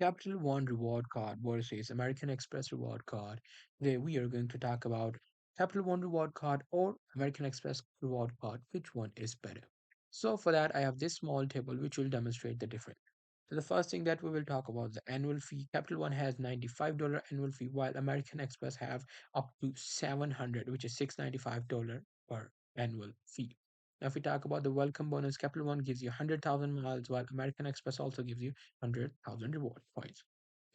Capital One reward card versus American Express reward card. Today we are going to talk about Capital One reward card or American Express reward card. Which one is better? So for that, I have this small table which will demonstrate the difference. So the first thing that we will talk about is the annual fee. Capital One has $95 annual fee, while American Express have up to 700, which is $695 per annual fee. Now, if we talk about the welcome bonus, Capital One gives you 100,000 miles, while American Express also gives you 100,000 reward points.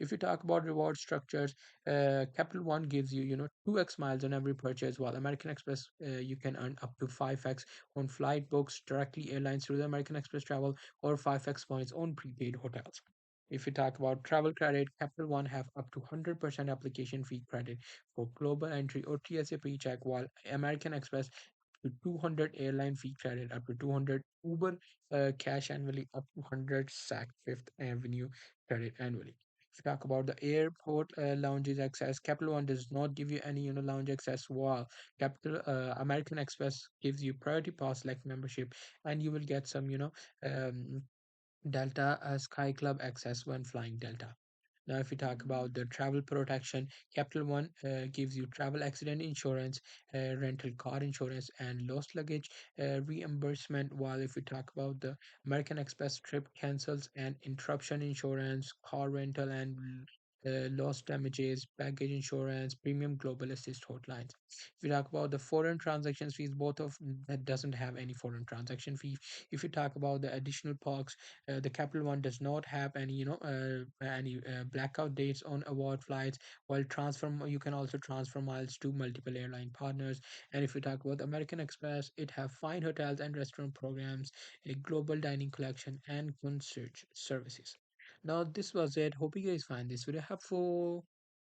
If you talk about reward structures, Capital One gives you, 2x miles on every purchase, while American Express, you can earn up to 5x on flight books directly airlines through the American Express travel or 5x points on prepaid hotels. If you talk about travel credit, Capital One have up to 100% application fee credit for global entry or TSA pre-check, while American Express to 200 airline fee credit, up to 200 Uber cash annually, up to 100 SAC Fifth Avenue credit annually. If you talk about the airport lounges access, Capital One does not give you any lounge access, while Capital American Express gives you priority pass like membership, and you will get some Delta Sky Club access when flying Delta. Now, if we talk about the travel protection, Capital One gives you travel accident insurance, rental car insurance, and lost luggage reimbursement. While if we talk about the American Express trip cancels and interruption insurance, car rental, and lost damages, baggage insurance, premium global assist hotlines. If we talk about the foreign transactions fees, both of that doesn't have any foreign transaction fee. If you talk about the additional perks, the Capital One does not have any, blackout dates on award flights. While you can also transfer miles to multiple airline partners. And if you talk about American Express, it have fine hotels and restaurant programs, a global dining collection, and concierge services. Now, this was it. Hope you guys find this video helpful.